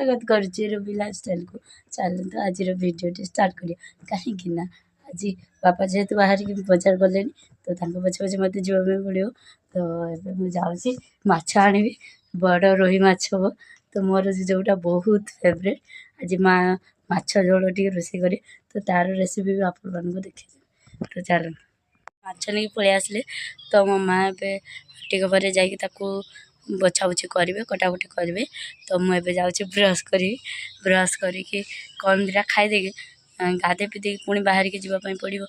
स्वागत करुच्ची रवि लाइफस्टाइल को। चलते आज भिडियो स्टार्ट करिया कहीं आज बापा जेहेतु बाहर की बजार गले तो पछे पछे मत जावाई पड़ो। तो मुझे जाऊँगी माछ आनी बड़ रोही माछ हम तो मोर जोटा बहुत फेवरेट आज माँ माछ झोल टे रोषे करे तो तार रेसिपी भी आप देखी। तो चल माछ नहीं पलि आसले तो मो माँ ए टिके जाकि बछा बुछी करेंगे कटाकटी करेंगे। तो मुझे जाऊँगी ब्रश करी ब्रश करी कौन दिटा खाईदे गाधे पीधे पुणी बाहर की जावाई पड़ो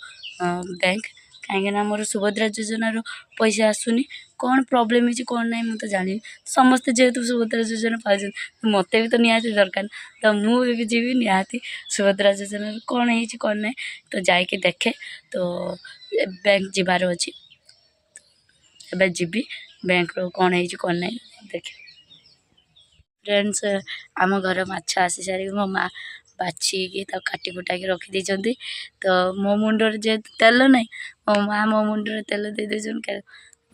बैंक कहीं मोर सुभद्रा योजनार पैसा आसुनी कौन प्रोब्लेम है कौन ना मुझे जानी समस्ते जेहेतु सुभद्रा योजना पाँच मत भी तो निहाती दरकार तो मुझे जी निहाती सुभद्रा योजना कौन है कौन ना तो जाकि देखे तो बैंक जीवार अच्छी एवं जीवी बैंक रो कौन है कौन ना देखे। फ्रेंड्स आम घर माछ आसी सारी मो माँ बाछी काटी कुटा के रखी देते तो मो मुंडर जे तेल ना मो माँ मो मुंडर तेल दे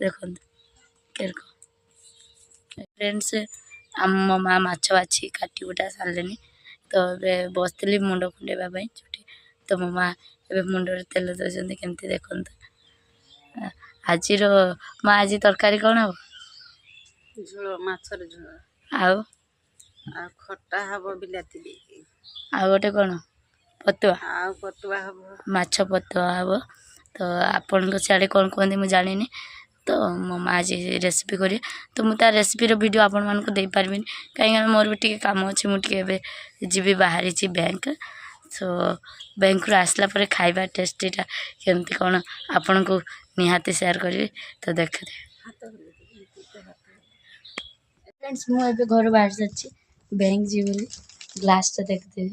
देखो फ्रेंड्स मो माँ माछ बाछी काटी कुटा सारे तो बसती मुंड कुंडेवाई चुटी तो मो माँ ए मुंडर तेल दे केमती देखो। आज माँ आज तरकारी कौन हम झोल माछर झोल आउ खटा हम बिलाती आउ गोटे कौन पतुआ पतुआ हम माछ पतुआ हम। तो आपण सियाड़े कौन कहते मुझे जानी तो मो माँ आज रेसिपी करी तो मुझे रेसिपी वीडियो आपण मानक दे पार्बी कहीं मोर भी टी कम अच्छे मुझे जी बाहरी बैंक सो बैंक रू आसला पर खाइबा टेस्टीटा केमती कौन आपण को निहाती शेयर करी तो देखते। फ्रेंड्स मुझे घर बाहर सारी बैंक जी बोली ग्लास देखते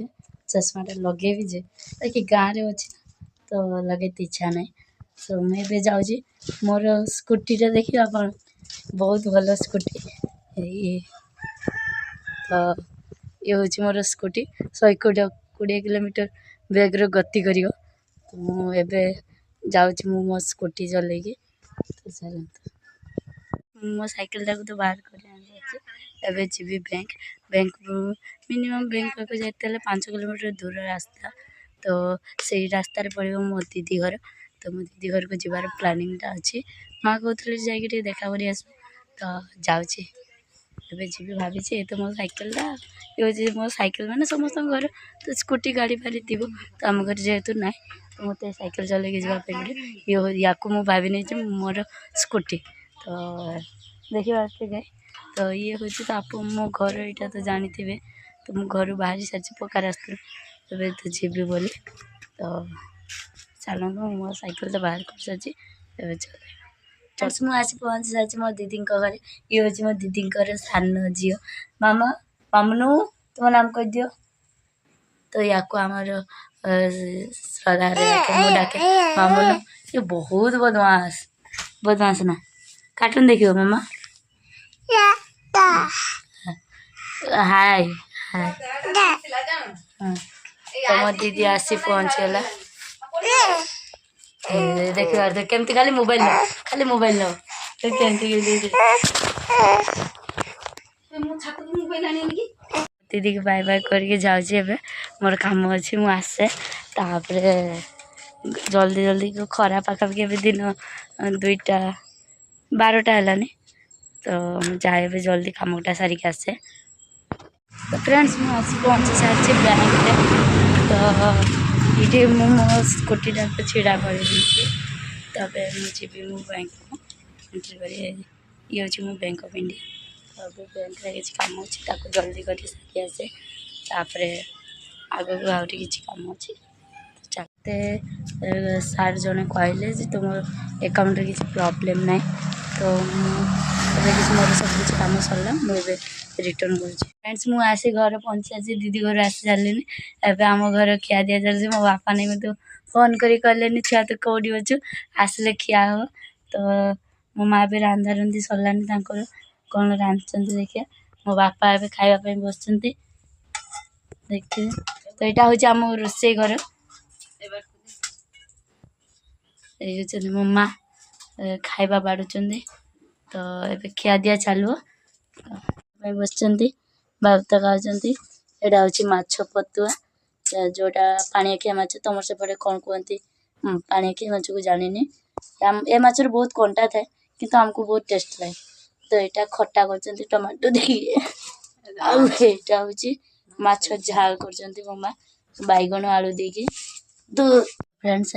चश्माटा लगे भी जे ताकि गाँव में अच्छी तो लगे इच्छा ना सो मुझे जाऊँगी मोर स्कूटीटा देखिए आप बहुत भल स्कूटी ये तो ये हूँ मोर स्कूटी 120 किलोमीटर बेग्र गति कर तो मुझे जाऊँगी मो स्कूटी चलैकी तो चलते मो साइकिल टाक तो बाहर कर जी बैंक बैंक मिनिमम बैंक पाक जाते 5 किलोमीटर दूर रास्ता तो से रास्तार पड़ो मो दीदी घर तो मो दीदी घर को जीवार प्लानिंगटा अच्छी माँ कहते जाकि देखा कर आस तो जाऊँगी एवं जी भाई तो मो साइकेलटा ये मो साइकेल मैंने समस्त घर तो स्कूटी गाड़ी फाड़ी थी तो आम घर जेहेतु ना तो मत साइकेल चलैकी जावाई पड़े या भाभी नहीं मोर स्कूटी तो देखिए गए तो ये हूँ तो आप मो घर यहाँ तो जानी थे तो मो घर बाहरी सारी पक्का रास्ता तो जीवी बोली तो चलते मो साइकेल तो बाहर कर सारी चल मुझे आसी पहुँची सारी मो दीदी घर ये हूँ मो दीदी सान झील मामा मामनू तुम नाम कह दियो तो या आमर श्रद्धा डाके मामनू ये बहुत बदमाश बदमाश ना कार्टून देखियो मामा हाय हाय तो मो दीदी आसी पहुँचीगला देखिए केमती खाली मोबाइल लो तो केमती दीदी को बाय बाय करके जाऊँगी मोर काम अच्छे मुझे आसे तापर जल्दी जल्दी खरा पाखापाखि दिन 2टा 12टा है तो जाए जल्दी कामटा सारिक आसे। तो फ्रेंड्स मुझे आसी पहुँची सारी बैंक तो ये मो स्कूटी टाक छिड़ा कर मुझे मो बैंक को एंट्री कर ये हूँ मो बैंक ऑफ इंडिया तो बैंक किसी कम अच्छे जल्दी कर सारी आसे तापर आग को आउट किसी कम अच्छे चाहते सार जड़े कहले तुम अकाउंट किसी प्रॉब्लम ना तो मुझे मोर सब किसी कम सरला मुझे रिटर्न कर फ्रेंड्स मुझे आसी घर पहुँची आसी दीदी घर आसी सारे एवं आम घर खिया दि चलती मो बापा नहीं मत फोन कर कहले छुआ तो कौटी अच्छु आसले खिया हो तो मो माँ भी रांधा रुंधी सरलानी कौन रांधुं देखिए मो बापा ए खावाई बस देखिए तो यहाँ हूँ आम रोषे घर ये मो माँ खाଇବା बाढ़ुंट तो ए खिया दिया चलो बस बात खाऊँ एटा हूँ माछ पतुआ जोटा पाणियाखिया माछ तुम सेपटे कौन कहती पाणियाखिया माछ को जानी ए माछ बहुत कंटा थाए किंतु हमको बहुत टेस्ट लगे तो यहाँ खट्टा कर टमाटो देखिए आटा हूँ माछ झाल कर मम्मा बैगन आलू देकी तो फ्रेंड्स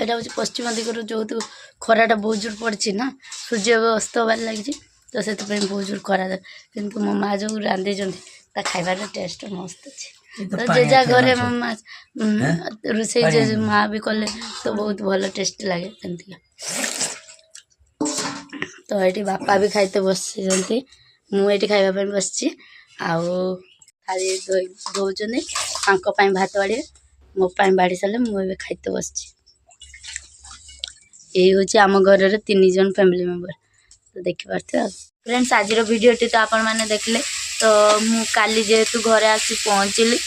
এটা হচ্ছে পশ্চিম দিগর যেহেতু খরাটা ବହୁତ ଜୋର ପଡ଼ିଛି ନା ସୂର୍ଯ୍ୟ ଏବେ ଅସ୍ତ ହେବାରେ ଲାଗିଛି ତ ସେଥିପାଇଁ ବହୁତ ଜୋର ଖରା କିନ୍ତୁ ମୋ ମାଆ ଯେଉଁ ରାନ୍ଧିଛନ୍ତି ତା ଖାଇବାର ଟେଷ୍ଟ ମସ୍ତ ଅଛି ତ ଯେଝା ଘରେ ମୋ ମା ରୋଷେଇ ଯେ ମାଆ ବି କଲେ ତ ବହୁତ ଭଲ ଟେଷ୍ଟ ଲାଗେ ସେମିତିକା ତ ଏଠି ବାପା ବି ଖାଇତେ ବସିଛନ୍ତି ମୁଁ ଏଠି ଖାଇବା ପାଇଁ ବସିଛି ଆଉ ଥାଳି ଧୋଉଛନ୍ତି ତାଙ୍କ ପାଇଁ ଭାତ ବାଢ଼ିବେ ମୋ ପାଇଁ ବାଢ଼ି ସାରିଲେ ମୁଁ ଏବେ ଖାଇତେ ବସିଛି यही हूँ आम घर 3 जन फैमिली मेंबर तो देखिपे फ्रेंड्स आज भिडियोटी तो आपण मैंने देखले तो मु काली जेहेतु घरे आसी पहुँचली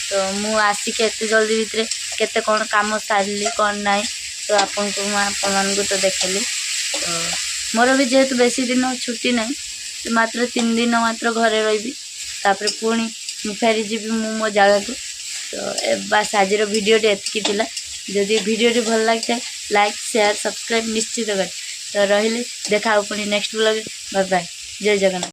तो मु आसिक एत जल्दी भितर केते कौन काम सारली कौन ना तो आपण तो देखली तो मोर भी जेहेतु बेसी दिन छुट्टी ना मात्र 3 दिन मात्र घरे रही पुणी मु फेरी जी मो जगह को तो बस आज भिडियोटी एतकी थिला जदि भिडियोटी भल लगे लाइक शेयर सब्सक्राइब निश्चित कर तो रही देखा पुणी नेक्स्ट ब्लॉग बाय बाय जय जगन्नाथ।